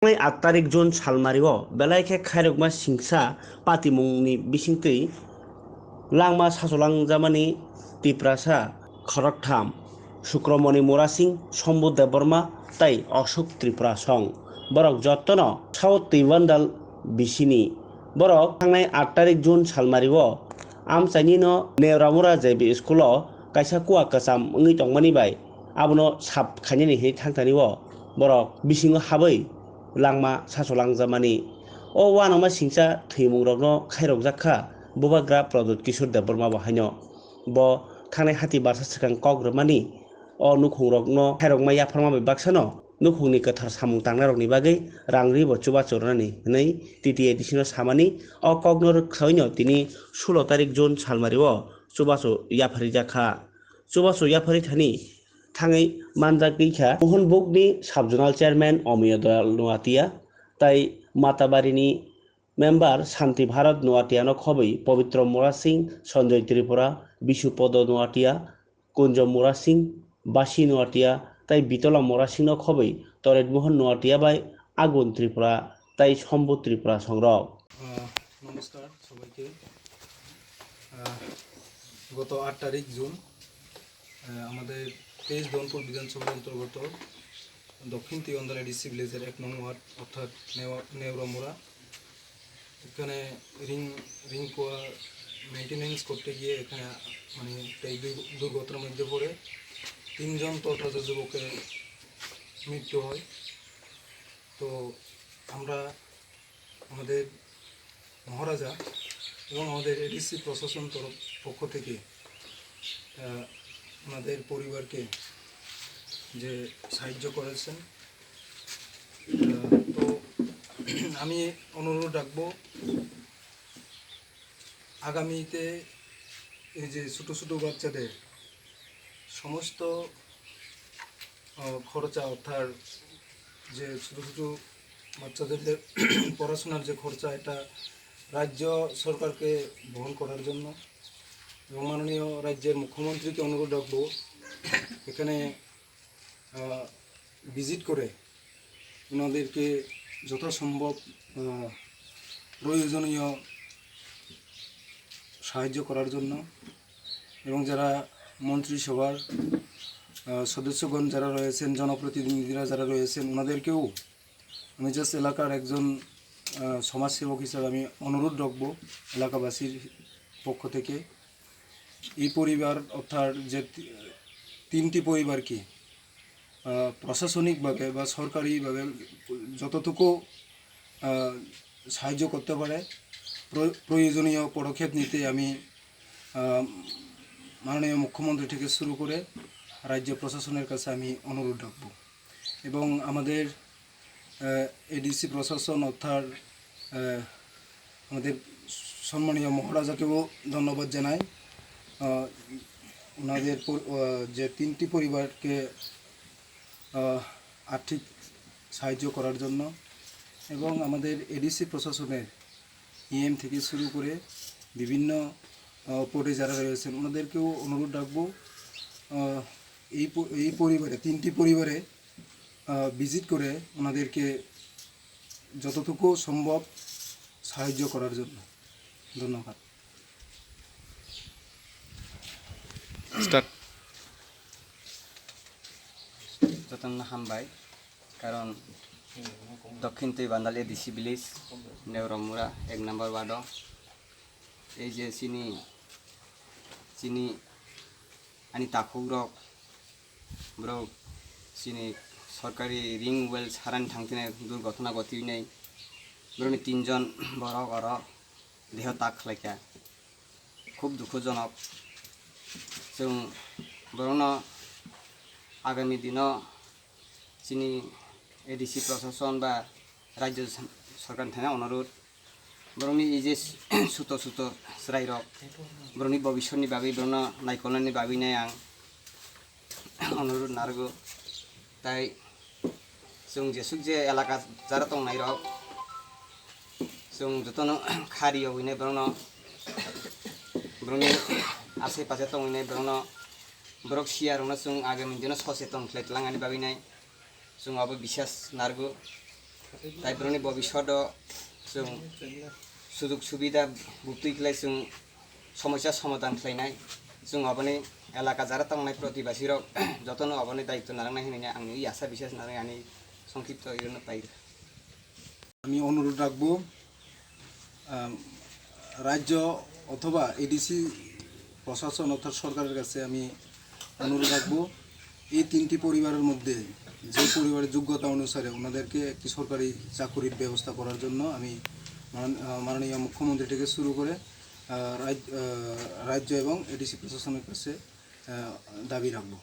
8 तारिख जुन सालमारिव बेलायखे खायरगमा सिंसा पातिमुंनि बिसिंतै langma sasolangजामानि तिप्रासा खरकथाम सुक्रमणि मोरासिं शम्भु देबबर्मा ताई अशोक त्रिपुरा सं बरक जत्तन साउथ तैवानदाल बिसिनि बरक थांनाय 8 तारिख जुन सालमारिव आमचाइनिनो नेवरामुरा जेबि स्कुलाव कायसा कुवा कासाम ओंगै तंमानि बाय आबनो साब खायनि हे थांथानिव बरक बिसिङो हाबै langma sasolangजामानि o wanama singsa thैमुंरकनो खायरक जाखा बुबाग्रा प्रदुत किशोर देबबर्मा बाहायनो bo थांनाय हाति बारसा सिगां कग्रमानि o नुखुंरकनो खायरकमा याफारमा बाक्सानो नुखुंनि गोथार सामुं तांनारकनि बागै रांरि बचुबा चरनानि नै टिटि एडिशनो सामानि o कग्नर खायनो तिनि 16 तारिख जुन सालमारिव चुबासो याफारि जाखा चुबासो याफारि थानि थाङै मानजा गैखा मोहन बुकनि साबजोनाल चेयारमेन अमिय दयाल नुवातिया ताई माताबारिनि मेम्बार शांति भारत नुवातियानो खबै पवित्र मोरा सिंह सञ्जय त्रिपुरा विशुपद नुवातिया कुंज मोरा सिंह बासी नुवातिया ताई बितला मोरा सिंह खबै तरेट मोहन नुवातिया बाय आगुन त्रिपुरा ताई शम्भु त्रिपुरा संरक নমস্কার সবাইকে। গত 8 তারিখ জুন আমাদের 23 দনপুর বিধানসভার অন্তর্গত দক্ষিণ তিওয়ান্দালা ডিসি ভিলেজের 1 নং ওয়ার্ড অর্থাৎ নেওরামোড়া এখানে রিং কোয়া মেনটেনেন্স করতে গিয়ে এখানে মানে এই দুর্ঘটনার মধ্যে পড়ে 3 জন তরতাজা যুবকের মৃত্যু হয়। তো আমরা আমাদের মহারাজা এবং আমাদের এডিসি প্রশাসন পক্ষ থেকে ওনাদের পরিবারকে যে সাহায্য করেছেন, তো আমি অনুরোধ রাখবো আগামীতে এই যে ছোটো ছোটো বাচ্চাদের সমস্ত খরচা অর্থাৎ যে ছোটো ছোটো বাচ্চাদের পড়াশোনার যে খরচা এটা রাজ্য সরকারকে বহন করার জন্য এবং মাননীয় রাজ্যের মুখ্যমন্ত্রীকে অনুরোধ রাখবো এখানে ভিজিট করে ওনাদেরকে যথাসম্ভব প্রয়োজনীয় সাহায্য করার জন্য এবং যারা মন্ত্রিসভার সদস্যগণ যারা রয়েছেন, জনপ্রতিনিধিরা যারা রয়েছেন, ওনাদেরকেও আমি জাস্ট এলাকার একজন সমাজসেবক হিসাবে আমি অনুরোধ রাখবো এলাকাবাসীর পক্ষ থেকে এই পরিবার অর্থাৎ যে 3টি পরিবারকে প্রশাসনিকভাবে বা সরকারিভাবে যতটুকু সাহায্য করতে পারে প্রয়োজনীয় পদক্ষেপ নিতে আমি মাননীয় মুখ্যমন্ত্রী থেকে শুরু করে রাজ্য প্রশাসনের কাছে আমি অনুরোধ রাখবো এবং আমাদের এডিসি প্রশাসন অর্থাৎ আমাদের সম্মানীয় মহারাজাকেও ধন্যবাদ জানাই ওনাদের যে 3টি পরিবারকে আর্থিক সাহায্য করার জন্য এবং আমাদের এডিসি প্রশাসনের ইএম থেকে শুরু করে বিভিন্ন পদে যারা রয়েছেন ওনাদেরকেও অনুরোধ রাখবো এই পরিবারে 3টি পরিবারে ভিজিট করে ওনাদেরকে যতটুকু সম্ভব সাহায্য করার জন্য। ধন্যবাদ। যতন হামবাই কারণ দক্ষিণ তৈবান্দাল এডিসি ভিলেজ নেওরামুরা 1 নম্বর ওয়ার্ড এই যে চিনি আনি তাকুরক ব্রক চিনি সরকারি রিং ওয়েল সারান থাংতে দুর্ঘটনা ঘটিনাই ব্রনি 3 জন বড় বড় দেহ তাক খালাইকা খুব দুঃখজনক। जों बरनो आगामी दिनों चिनी एडिसि प्रशासन बा राज्य सरकार थाना अनुरोध बरनी इजे सुतो सुतो स्राइरक बरनी भविष्यनि बागै बरनो नायख'नायनि बागैनाय आं अनुरोध नारगो ताई जों जेसुक जे एलाका जारा दंनाय रक जों जतनो खारियाव हैनाय बरनो आसे पासे दंनाय बरनो बरक सियारनो जों आगामी दिनाव सचेतन खालायलांनायनि बागैनाय जों आबो बिसास नारगो তাই बेफोरनि भबिष्यतआव जों सुजुग सुबिदा बुथुमनाय जों समस्या समाधान खालामनाय जों अबनि एलाका जारा थांनाय प्रतिबासीरक যতন अबनि दायित्व नालांनाय होनाय आंनि এই आशा বিশ্বাস नालाय आंनि संक्षिप्त इरनो पाइ আমি অনুরোধ রাখবো রাজ্য অথবা এডিসি প্রশাসন অর্থাৎ সরকারের কাছে আমি অনুরোধ রাখবো এই তিনটি পরিবারের মধ্যে যে পরিবারের যোগ্যতা অনুসারে ওনাদেরকে একটি সরকারি চাকরির ব্যবস্থা করার জন্য আমি মাননীয় মুখ্যমন্ত্রী থেকে শুরু করে রাজ্য এবং এডিসি প্রশাসনের কাছে দাবি রাখবো।